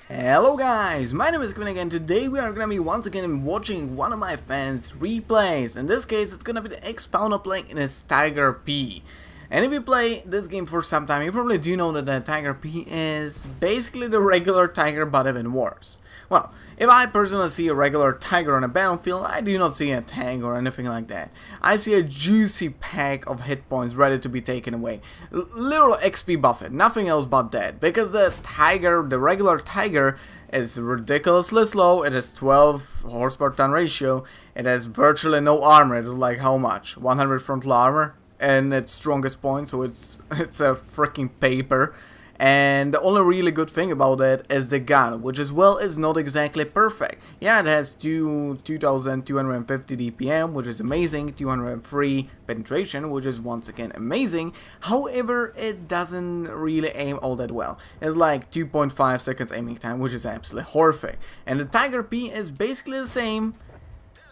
Hello guys, my name is kiminekyt and today we are gonna be once again watching one of my fans' replays. In this case it's gonna be the ex-spawner playing in his Tiger P. And if you play this game for some time, you probably do know that the Tiger P is basically the regular Tiger but even worse. Well, if I personally see a regular Tiger on a battlefield, I do not see a tank or anything like that. I see a juicy pack of hit points ready to be taken away. Literal XP buffet, nothing else but that. Because the Tiger, the regular Tiger, is ridiculously slow. It has 12 horsepower ton ratio. It has virtually no armor. It is like how much? 100 frontal armor? And its strongest point, so it's a freaking paper. And the only really good thing about it is the gun, which as well is not exactly perfect. Yeah, it has 2250 DPM, which is amazing, 203 penetration, which is once again amazing. However, it doesn't really aim all that well. It's like 2.5 seconds aiming time, which is absolutely horrific. And the Tiger P is basically the same,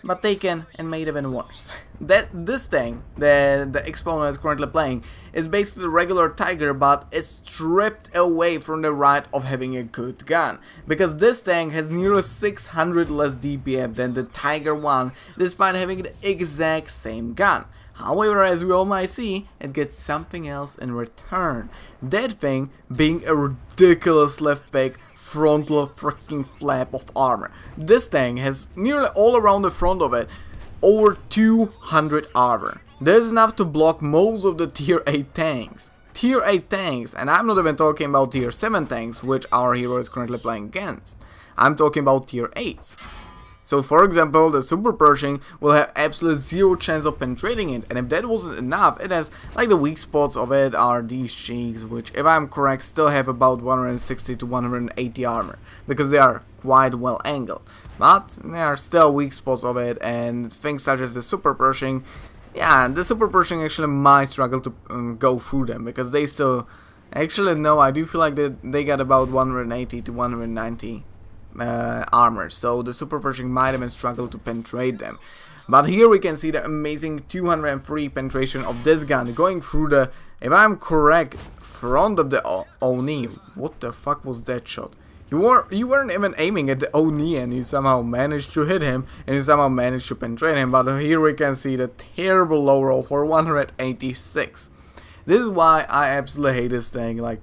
but taken and made even worse. This thing that the exponent is currently playing is basically a regular Tiger, but it's stripped away from the right of having a good gun. Because this thing has nearly 600 less DPM than the Tiger 1, despite having the exact same gun. However, as we all might see, it gets something else in return. That thing being a ridiculously thick frontal freaking flap of armor. This thing has nearly all around the front of it over 200 armor. This is enough to block most of the tier 8 tanks. Tier 8 tanks, and I'm not even talking about tier 7 tanks, which our hero is currently playing against. I'm talking about tier 8s. So for example, the Super Pershing will have absolutely zero chance of penetrating it, and if that wasn't enough, it has, like, the weak spots of it are these cheeks, which if I'm correct still have about 160 to 180 armor, because they are quite well angled. But there are still weak spots of it, and things such as the Super Pershing, yeah, the Super Pershing actually might struggle to go through them, because they still, actually no, I do feel like they got about 180 to 190 armor, so the Super Pershing might even struggle to penetrate them. But here we can see the amazing 203 penetration of this gun going through the, if I'm correct, front of the Oni. What the fuck was that shot? You weren't even aiming at the Oni and you somehow managed to hit him and you somehow managed to penetrate him. But here we can see the terrible low roll for 186. This is why I absolutely hate this thing. Like,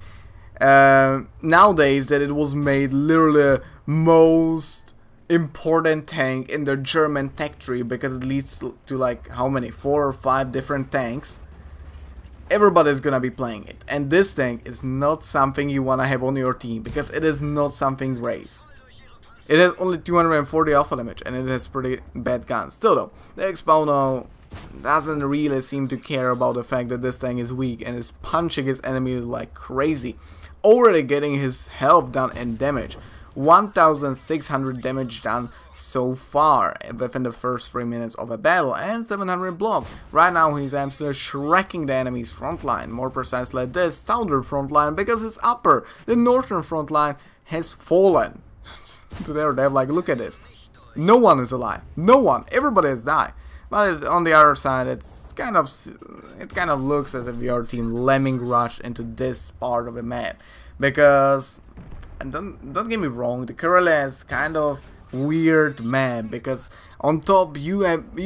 nowadays that it was made literally most important tank in the German tech tree, because it leads to like how many, 4 or 5 different tanks. Everybody's gonna be playing it, and this tank is not something you wanna have on your team, because it is not something great. It has only 240 alpha damage and it has pretty bad guns. Still though, the Expono doesn't really seem to care about the fact that this thing is weak and is punching his enemy like crazy, already getting his health done and damage. 1600 damage done so far within the first 3 minutes of a battle, and 700 block. Right now he's absolutely shrekking the enemy's front line, more precisely this southern front line, because his upper, the northern front line, has fallen. So they're like, look at this. No one is alive. No one. Everybody has died. But on the other side, it kind of looks as if your team lemming rushed into this part of the map, because, and don't get me wrong, the Karelia is kind of weird map, because on top you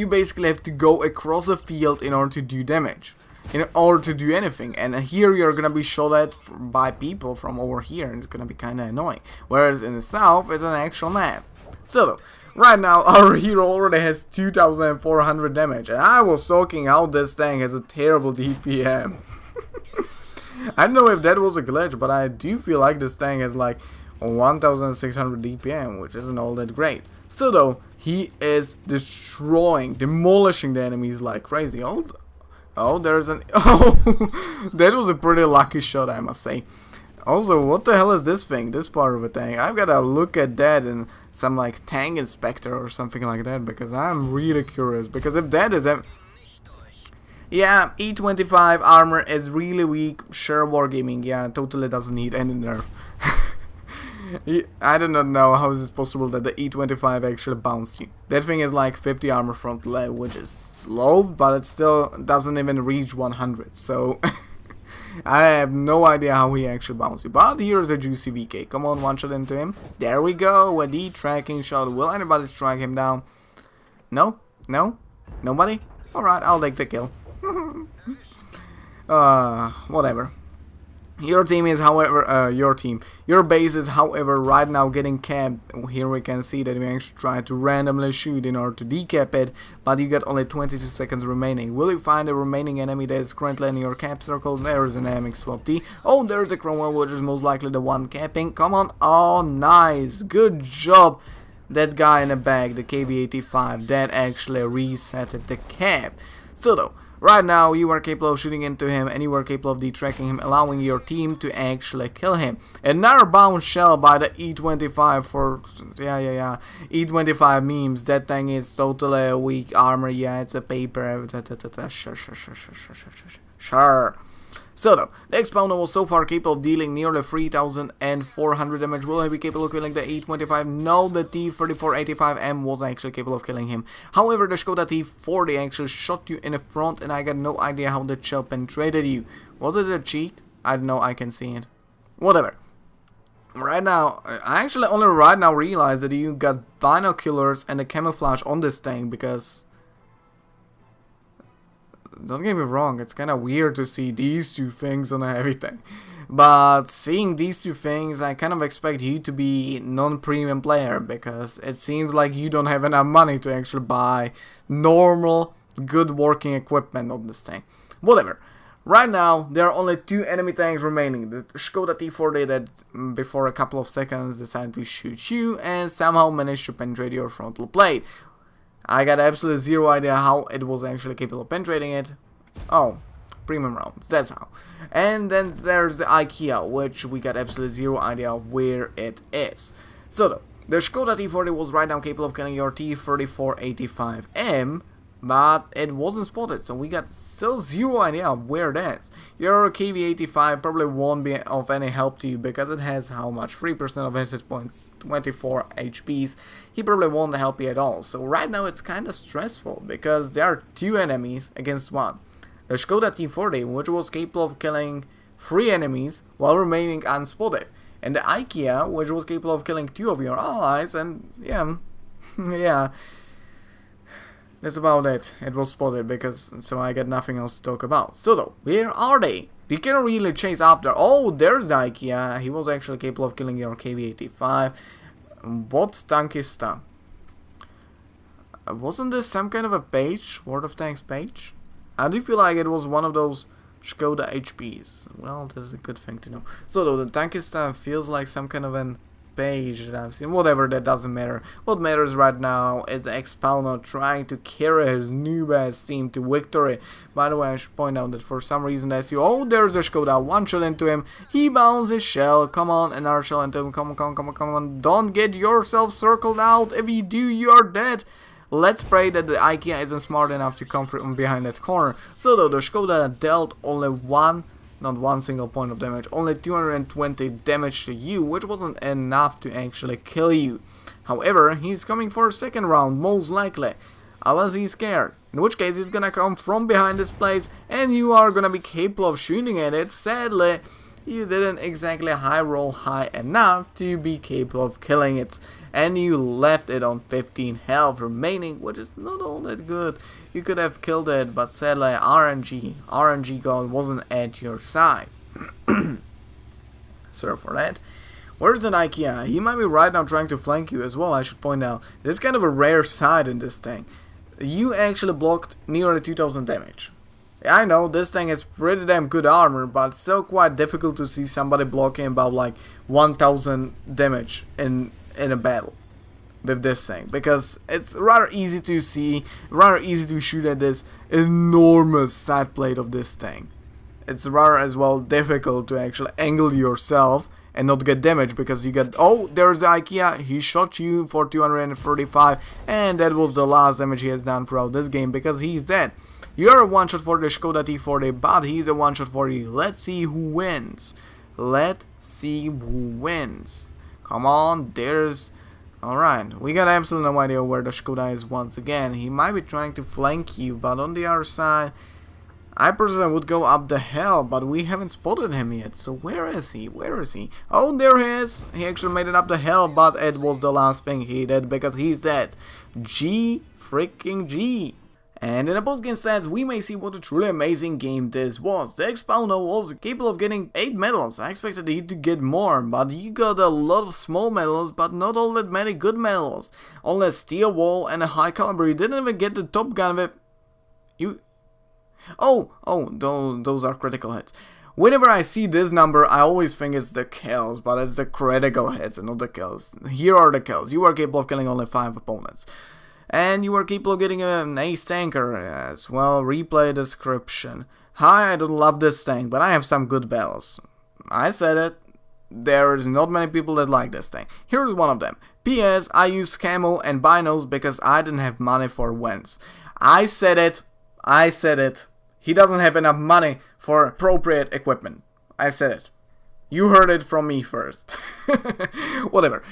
basically have to go across a field in order to do damage, in order to do anything, and here you're gonna be shot at by people from over here, and it's gonna be kind of annoying. Whereas in the south, it's an actual map. So right now our hero already has 2400 damage, and I was talking how this thing has a terrible DPM. I don't know if that was a glitch, but I do feel like this thing has like 1600 DPM, which isn't all that great. Still though, he is demolishing the enemies like crazy. Oh, there's an, oh, that was a pretty lucky shot, I must say. Also, what the hell is this thing, this part of a tank? I've gotta look at that in some like tank inspector or something like that, because I'm really curious, because if that is a, yeah, E25 armor is really weak. Sure, Wargaming, yeah, totally doesn't need any nerf. I do not know how is it possible that the E25 actually bounced you. That thing is like 50 armor frontal, which is slow, but it still doesn't even reach 100. So I have no idea how he actually bounced you. But here's a juicy VK. Come on, one shot into him. There we go. A D-tracking shot. Will anybody strike him down? No? No? Nobody? Alright, I'll take the kill. Whatever. Your base is, however, right now getting capped. Here we can see that we actually try to randomly shoot in order to decap it, but you got only 22 seconds remaining. Will you find a remaining enemy that is currently in your cap circle? There is an MX Swap T. Oh, there's a Cromwell, which is most likely the one capping. Come on. Oh, nice. Good job. That guy in the back, the KV-85, that actually resetted the cap. So though, right now you are capable of shooting into him and you are capable of detracking him, allowing your team to actually kill him. Another bounce shell by the E25 for E25 memes. That thing is totally a weak armor. Yeah, it's a paper. Sure. So though, the Expounder was so far capable of dealing nearly 3,400 damage. Will he be capable of killing the E25? No, the T-3485M was actually capable of killing him. However, the Skoda T-40 actually shot you in the front and I got no idea how the shell penetrated you. Was it a cheek? I don't know, I can see it. Whatever. Right now, I actually only right now realized that you got binoculars and a camouflage on this thing because... Don't get me wrong, it's kind of weird to see these two things on everything. But seeing these two things, I kind of expect you to be non-premium player because it seems like you don't have enough money to actually buy normal, good working equipment on this thing. Whatever. Right now, there are only 2 enemy tanks remaining. The Skoda T-40 that before a couple of seconds decided to shoot you and somehow managed to penetrate your frontal plate. I got absolutely zero idea how it was actually capable of penetrating it. Oh, premium rounds, that's how. And then there's the IKEA, which we got absolutely zero idea where it is. So though, the Skoda T-40 was right now capable of killing your T-3485M, but it wasn't spotted, so we got still zero idea where it is. Your KV-85 probably won't be of any help to you because it has how much? 3% of hit points, 24 HPs. He probably won't help you at all. So right now it's kind of stressful because there are 2 enemies against 1. The Skoda T-40, which was capable of killing 3 enemies while remaining unspotted. And the IKEA, which was capable of killing 2 of your allies, and yeah, yeah. That's about it. It was spotted because so I got nothing else to talk about. So though, where are they? We cannot really chase after. Oh, there's the IKEA. He was actually capable of killing your KV-85. What's Tankista? Wasn't this some kind of a page? World of Tanks page? I do feel like it was one of those Skoda HPs. Well, that's a good thing to know. So though, the Tankista feels like some kind of an page that I've seen. Whatever, that doesn't matter. What matters right now is the Expounder trying to carry his new ass team to victory. By the way, I should point out that for some reason I see, oh, there's a Skoda, one shot into him, he bounces his shell, come on, another shell into him, come on, don't get yourself circled out, if you do, you're dead. Let's pray that the IKEA isn't smart enough to come from behind that corner. So though, the Skoda dealt only not one single point of damage, only 220 damage to you, which wasn't enough to actually kill you. However, he's coming for a second round, most likely, unless he's scared, in which case he's gonna come from behind this place and you are gonna be capable of shooting at it. Sadly, you didn't exactly high roll high enough to be capable of killing it, and you left it on 15 health remaining, which is not all that good. You could have killed it, but sadly RNG God wasn't at your side. Sorry for that. Where's an IKEA? He might be right now trying to flank you as well, I should point out. There's kind of a rare side in this thing. You actually blocked nearly 2000 damage. I know this thing has pretty damn good armor, but it's still quite difficult to see somebody blocking about like 1000 damage in a battle with this thing, because it's rather easy to see, rather easy to shoot at this enormous side plate of this thing. It's rather as well difficult to actually angle yourself and not get damage, because you get, oh, there's the IKEA, he shot you for 235, and that was the last damage he has done throughout this game, because he's dead. You're a one-shot for the Skoda T-40, but he's a one-shot for you. Let's see who wins. Let's see who wins. Come on, there's... Alright, we got absolutely no idea where the Skoda is once again. He might be trying to flank you, but on the other side, I personally would go up the hill, but we haven't spotted him yet. So where is he? Where is he? Oh, there he is. He actually made it up the hill, but it was the last thing he did because he's dead. G freaking G. And in the post-game stats, we may see what a truly amazing game this was. The Expounder was capable of getting 8 medals. I expected you to get more, but you got a lot of small medals, but not all that many good medals. Only a steel wall and a high caliber. You didn't even get the top gun whip. Those are critical hits. Whenever I see this number, I always think it's the kills, but it's the critical hits and not the kills. Here are the kills. You are capable of killing only 5 opponents. And you are capable of getting an ace tanker as well. Replay description. Hi, I don't love this tank, but I have some good battles. I said it. There is not many people that like this tank. Here's one of them. P.S. I used camo and binos because I didn't have money for wins. I said it. I said it. He doesn't have enough money for appropriate equipment. I said it. You heard it from me first. Whatever.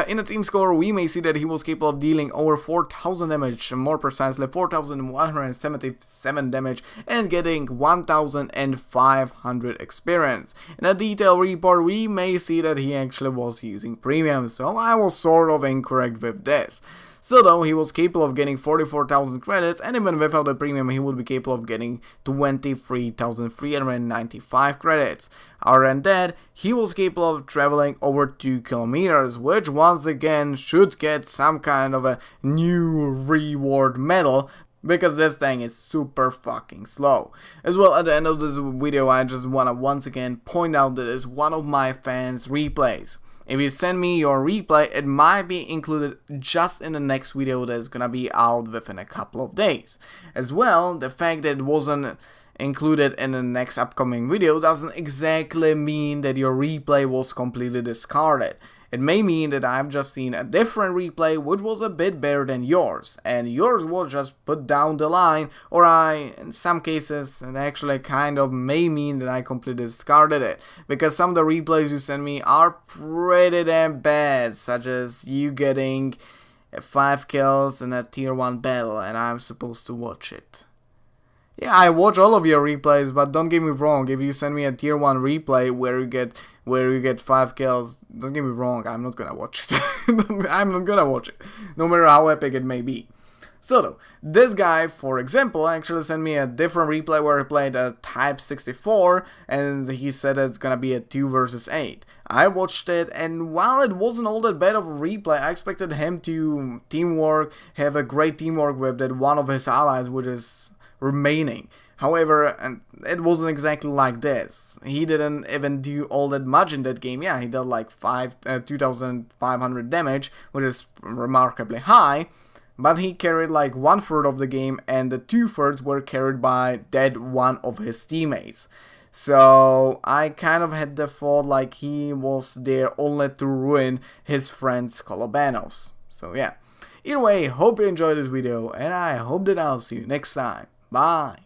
In the team score, we may see that he was capable of dealing over 4,000 damage, more precisely 4,177 damage, and getting 1,500 experience. In a detailed report, we may see that he actually was using premium, so I was sort of incorrect with this. Still though, he was capable of getting 44,000 credits, and even without the premium he would be capable of getting 23,395 credits. Other than that, he was capable of traveling over 2 kilometers, which once again should get some kind of a new reward medal, because this thing is super fucking slow. As well, at the end of this video, I just wanna once again point out that it's one of my fans' replays. If you send me your replay, it might be included just in the next video that's gonna be out within a couple of days. As well, the fact that it wasn't included in the next upcoming video doesn't exactly mean that your replay was completely discarded. It may mean that I've just seen a different replay which was a bit better than yours, and yours was just put down the line, or in some cases, it actually kind of may mean that I completely discarded it, because some of the replays you send me are pretty damn bad, such as you getting 5 kills in a tier 1 battle, and I'm supposed to watch it. Yeah, I watch all of your replays, but don't get me wrong, if you send me a tier 1 replay where you get 5 kills, don't get me wrong, I'm not gonna watch it. I'm not gonna watch it, no matter how epic it may be. So though, this guy, for example, actually sent me a different replay where he played a Type 64, and he said it's gonna be a 2 versus 8. I watched it, and while it wasn't all that bad of a replay, I expected him to have a great teamwork with that one of his allies, which is remaining. However, and it wasn't exactly like this. He didn't even do all that much in that game. Yeah, he did like 2,500 damage, which is remarkably high, but he carried like 1/3 of the game, and the 2/3 were carried by that one of his teammates. So I kind of had the thought like he was there only to ruin his friend's Colobanos. So yeah. Either way, hope you enjoyed this video, and I hope that I'll see you next time. Bye.